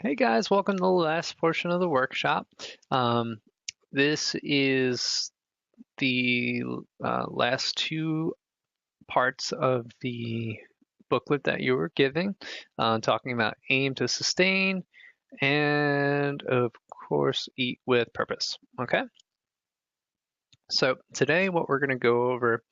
Hey guys, welcome to the last portion of the workshop. This is the last two parts of the booklet that you were giving, talking about aim to sustain and, of course, eat with purpose. Okay, so today what we're going to go over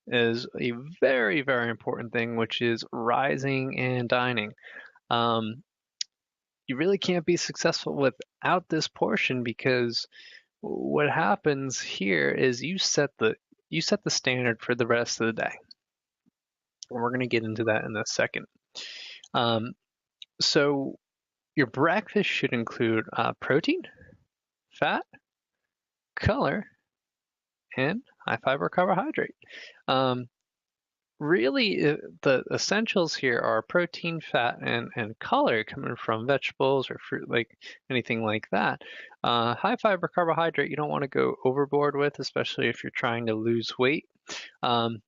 is a very, very important thing, which is rising and dining. Um, you really can't be successful without this portion because what happens here is you set the standard for the rest of the day. And we're going to get into that in a second. Um, so your breakfast should include protein, fat, color, and high fiber carbohydrate. Um, really, the essentials here are protein, fat, and color coming from vegetables or fruit, like anything like that. High fiber carbohydrate, you don't want to go overboard with, especially if you're trying to lose weight. Um,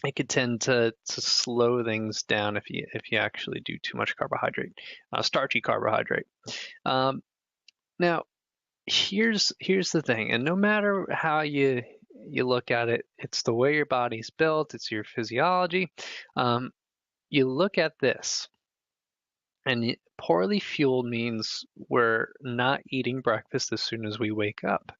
it could tend to slow things down if you actually do too much carbohydrate, starchy carbohydrate. Um, now, here's the thing, and no matter how you look at it, it's the way your body's built, it's your physiology. Um, you look at this, and poorly fueled means we're not eating breakfast as soon as we wake up.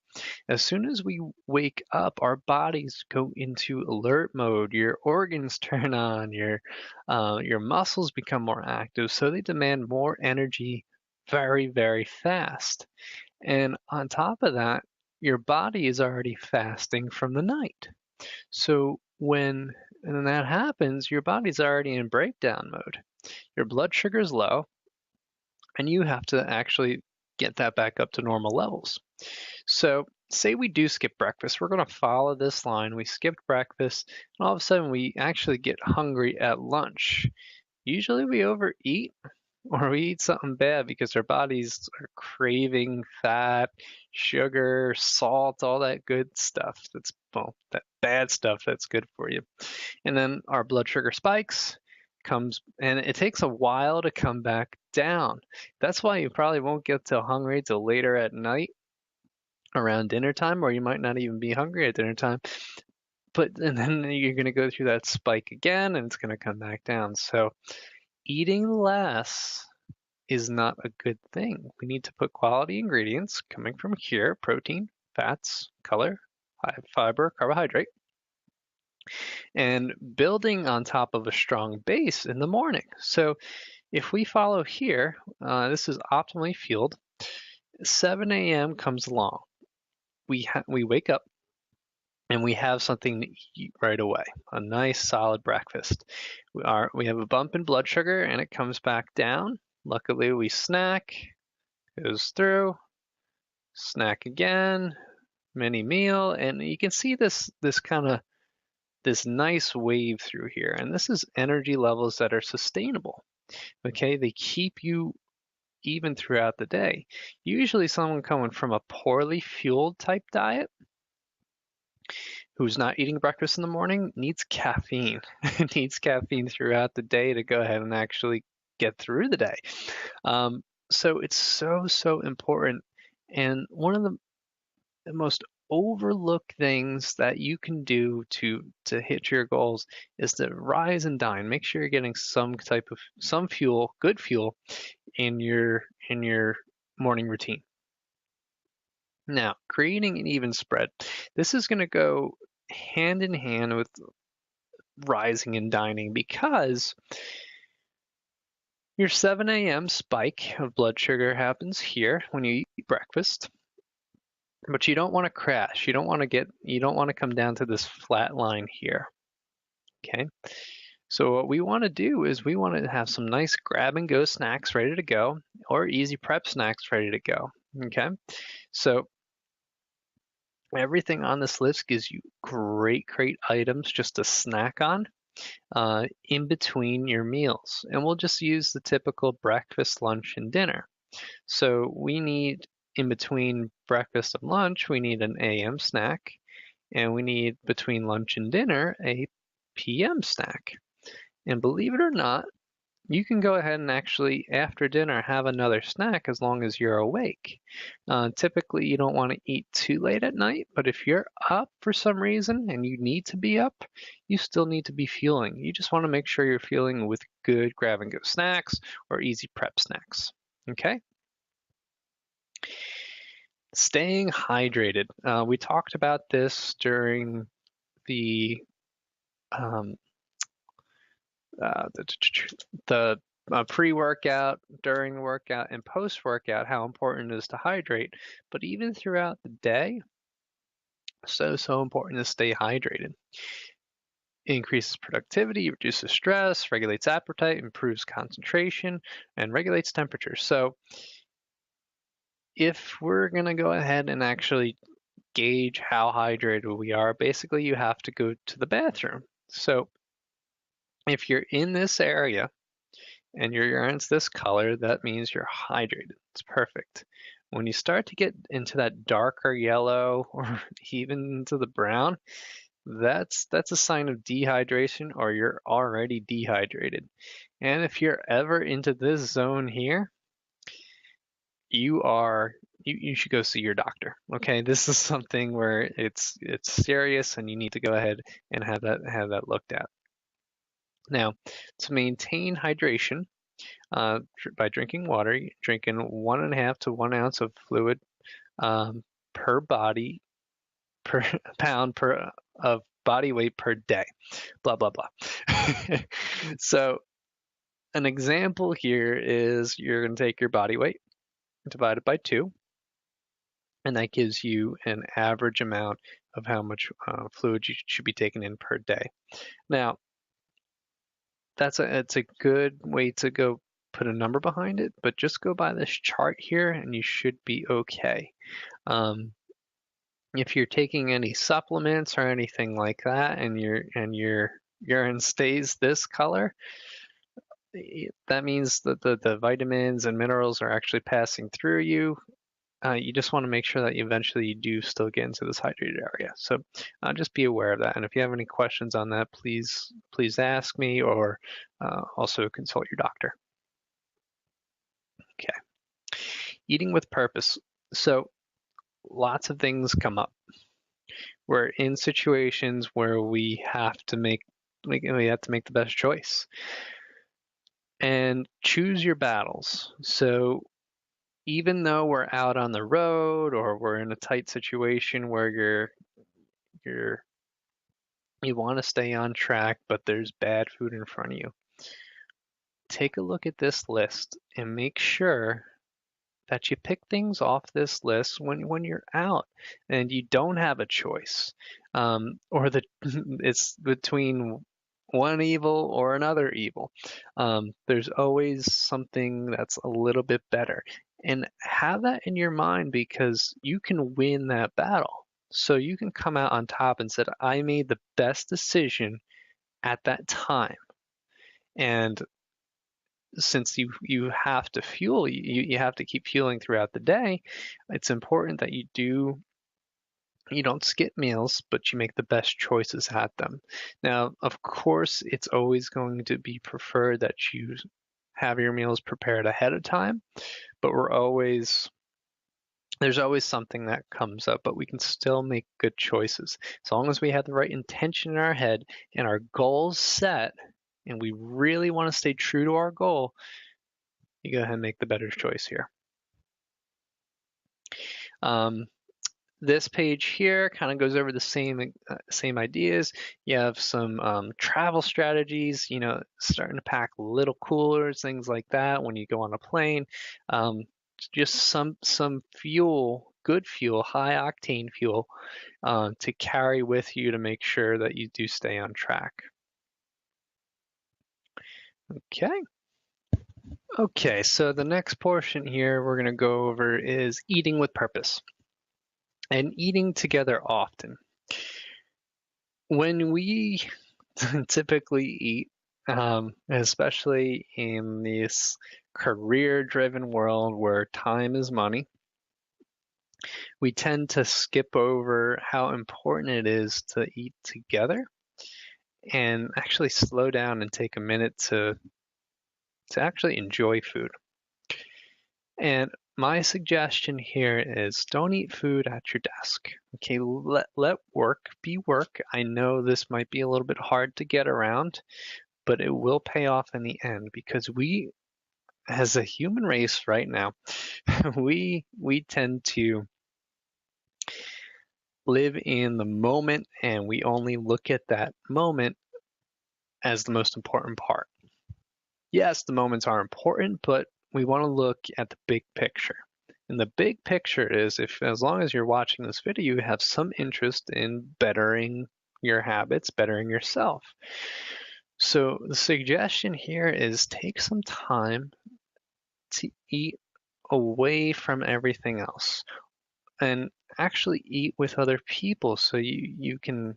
As soon as we wake up, our bodies go into alert mode. Your organs turn on. Your muscles become more active, so they demand more energy very, very fast. And on top of that, your body is already fasting from the night. So when that happens, your body's already in breakdown mode. Your blood sugar is low, and you have to actually get that back up to normal levels. So, say we do skip breakfast, we're going to follow this line. We skipped breakfast, and all of a sudden we actually get hungry at lunch. Usually we overeat or we eat something bad because our bodies are craving fat, sugar, salt, all that good stuff. That bad stuff that's good for you. And then our blood sugar spikes, comes and it takes a while to come back down. That's why you probably won't get till hungry till later at night around dinner time, or you might not even be hungry at dinner time. And then you're going to go through that spike again and it's going to come back down. So eating less is not a good thing. We need to put quality ingredients coming from here: protein, fats, color, high fiber, carbohydrate, and building on top of a strong base in the morning. So if we follow here, this is optimally fueled. 7 a.m. comes along. We wake up and we have something to eat right away, a nice solid breakfast. We have a bump in blood sugar and it comes back down. Luckily, we snack, goes through, snack again, mini meal, and you can see this nice wave through here. And this is energy levels that are sustainable. Okay, they keep you even throughout the day. Usually, someone coming from a poorly fueled type diet who's not eating breakfast in the morning needs caffeine. Needs caffeine throughout the day to go ahead and actually get through the day. So it's so important. And one of the most overlooked things that you can do to hit your goals is to rise and dine. Make sure you're getting some fuel, good fuel, in your morning routine. Now, creating an even spread. This is going to go hand in hand with rising and dining because your 7 a.m. spike of blood sugar happens here when you eat breakfast, but you don't want to crash. You don't want to come down to this flat line here. Okay. So what we want to do is we want to have some nice grab and go snacks ready to go, or easy prep snacks ready to go. Okay. So everything on this list gives you great items just to snack on in between your meals. And we'll just use the typical breakfast, lunch, and dinner. So we need, in between breakfast and lunch, we need an AM snack, and we need, between lunch and dinner, a PM snack. And believe it or not, you can go ahead and actually, after dinner, have another snack as long as you're awake. Typically, you don't want to eat too late at night, but if you're up for some reason and you need to be up, you still need to be fueling. You just want to make sure you're fueling with good grab-and-go snacks or easy prep snacks. Okay? Staying hydrated. We talked about this during the um, the pre-workout, during the workout, and post-workout, how important it is to hydrate. But even throughout the day, so important to stay hydrated. It increases productivity, reduces stress, regulates appetite, improves concentration, and regulates temperature. So if we're going to go ahead and actually gauge how hydrated we are, basically you have to go to the bathroom. So if you're in this area and your urine's this color, that means you're hydrated. It's perfect. When you start to get into that darker yellow or even into the brown, that's a sign of dehydration, or you're already dehydrated. And if you're ever into this zone here, you should go see your doctor. Okay, this is something where it's serious and you need to go ahead and have that looked at. Now, to maintain hydration, by drinking water, drinking 1.5 to 1 ounce of fluid per body per pound per of body weight per day. Blah blah blah. So an example here is you're going to take your body weight, divide it by 2, and that gives you an average amount of how much fluid you should be taking in per day. Now, it's a good way to go put a number behind it, but just go by this chart here and you should be okay. If you're taking any supplements or anything like that and your urine stays this color, that means that the vitamins and minerals are actually passing through you. You just want to make sure that eventually you do still get into this hydrated area. So just be aware of that. And if you have any questions on that, please ask me, or also consult your doctor. Okay. Eating with purpose. So lots of things come up. We're in situations where we have to make the best choice. And choose your battles. So even though we're out on the road or we're in a tight situation where you want to stay on track, but there's bad food in front of you, take a look at this list and make sure that you pick things off this list when you're out and you don't have a choice, or it's between one evil or another evil. There's always something that's a little bit better, and have that in your mind because you can win that battle. So you can come out on top and said, I made the best decision at that time. And since you have to fuel, you have to keep fueling throughout the day, it's important that you don't skip meals, but you make the best choices at them. Now, of course, it's always going to be preferred that you have your meals prepared ahead of time, but there's always something that comes up, but we can still make good choices. As long as we have the right intention in our head and our goals set, and we really want to stay true to our goal, you go ahead and make the better choice here. This page here kind of goes over the same ideas. You have some travel strategies, starting to pack little coolers, things like that when you go on a plane. Just some fuel, good fuel, high octane fuel, to carry with you to make sure that you do stay on track. Okay, so the next portion here we're going to go over is eating with purpose and eating together often. When we typically eat, especially in this career-driven world where time is money, we tend to skip over how important it is to eat together and actually slow down and take a minute to to actually enjoy food. And my suggestion here is don't eat food at your desk. Okay, let work be work. I know this might be a little bit hard to get around, but it will pay off in the end because we, as a human race right now, we tend to live in the moment and we only look at that moment as the most important part. Yes, the moments are important, but we want to look at the big picture. And the big picture is if, as long as you're watching this video, you have some interest in bettering your habits, bettering yourself. So the suggestion here is take some time to eat away from everything else and actually eat with other people so you can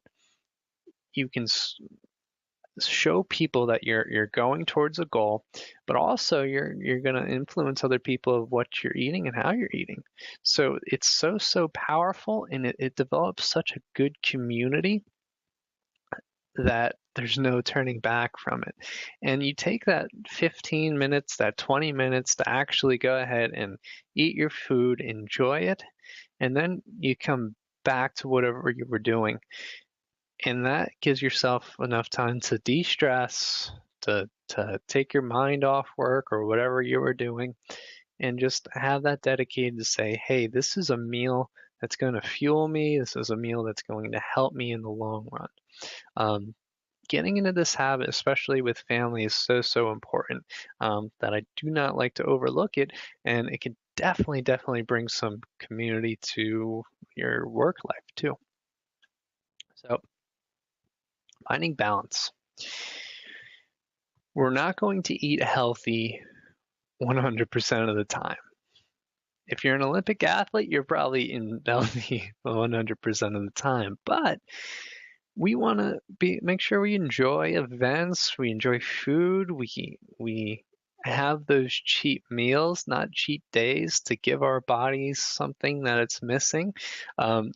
show people that you're going towards a goal, but also you're going to influence other people of what you're eating and how you're eating. So it's so powerful, and it develops such a good community that there's no turning back from it. And you take that 15 minutes, that 20 minutes to actually go ahead and eat your food, enjoy it, and then you come back to whatever you were doing. And that gives yourself enough time to de-stress, to take your mind off work or whatever you were doing, and just have that dedicated to say, hey, this is a meal that's going to fuel me. This is a meal that's going to help me in the long run. Getting into this habit, especially with family, is so important that I do not like to overlook it, and it can definitely bring some community to your work life too. So finding balance. We're not going to eat healthy 100% of the time. If you're an Olympic athlete, you're probably eating healthy 100% of the time. But we want to make sure we enjoy events, we enjoy food, we have those cheat meals, not cheat days, to give our bodies something that it's missing.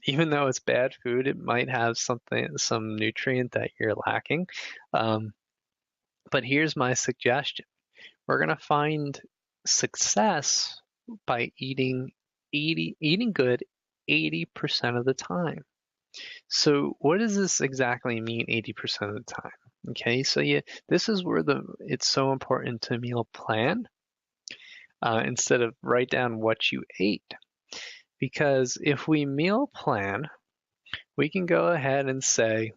Even though it's bad food, it might have some nutrient that you're lacking. But here's my suggestion. We're going to find success by eating good 80% of the time. So what does this exactly mean 80% of the time? Okay, so this is where it's so important to meal plan instead of write down what you ate. Because if we meal plan, we can go ahead and say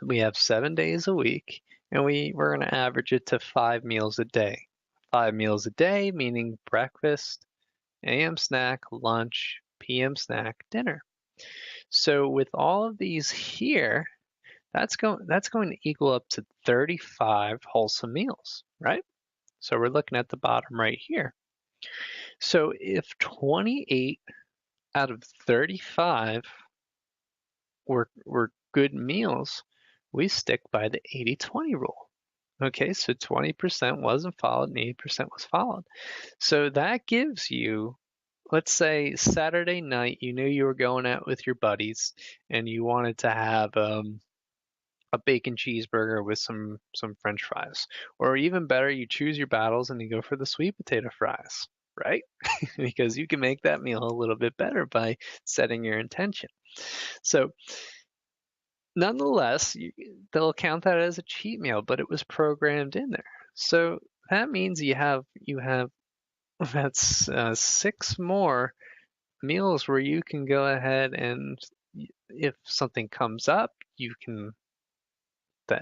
we have 7 days a week, and we're going to average it to 5 meals a day. 5 meals a day, meaning breakfast, AM snack, lunch, PM snack, dinner. So with all of these here, that's going to equal up to 35 wholesome meals, right? So we're looking at the bottom right here. So if 28 out of 35 were good meals, we stick by the 80-20 rule. Okay, so 20% wasn't followed and 80% was followed. So that gives you, let's say Saturday night, you knew you were going out with your buddies and you wanted to have a bacon cheeseburger with some French fries. Or even better, you choose your battles and you go for the sweet potato fries, right? Because you can make that meal a little bit better by setting your intention. So nonetheless, they'll count that as a cheat meal, but it was programmed in there. So that means you have that's 6 more meals where you can go ahead and if something comes up, you can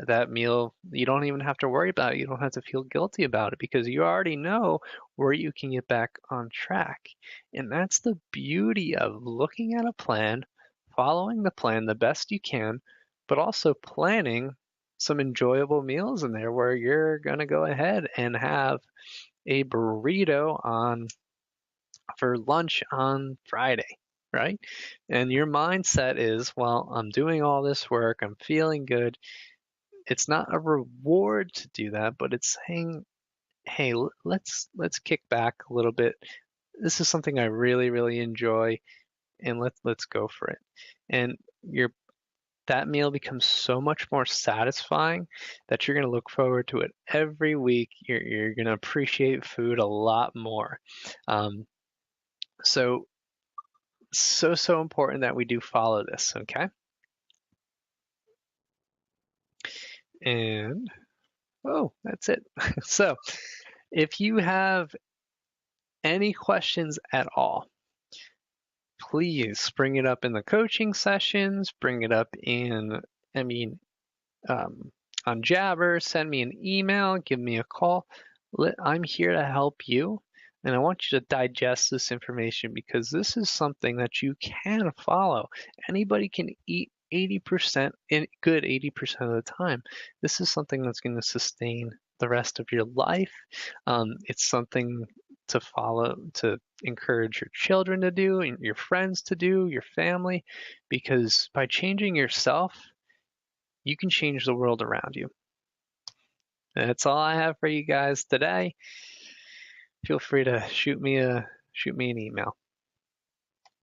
that meal, you don't even have to worry about it. You don't have to feel guilty about it because you already know where you can get back on track. And that's the beauty of looking at a plan, following the plan the best you can, but also planning some enjoyable meals in there where you're going to go ahead and have a burrito for lunch on Friday, right? And your mindset is, well, I'm doing all this work, I'm feeling good. It's not a reward to do that, but it's saying, hey, let's kick back a little bit. This is something I really enjoy, and let's go for it. And that meal becomes so much more satisfying that you're going to look forward to it every week. You're going to appreciate food a lot more. Um, so, so important that we do follow this, okay? And, oh, that's it. So, if you have any questions at all, please bring it up in the coaching sessions, bring it up in, I mean, um, on Jabber, send me an email, give me a call. I'm here to help you. And I want you to digest this information because this is something that you can follow. Anybody can eat 80% in good 80% of the time. This is something that's going to sustain the rest of your life. It's something to follow, to encourage your children to do, and your friends to do, your family, because by changing yourself, you can change the world around you. That's all I have for you guys today. Feel free to shoot me an email.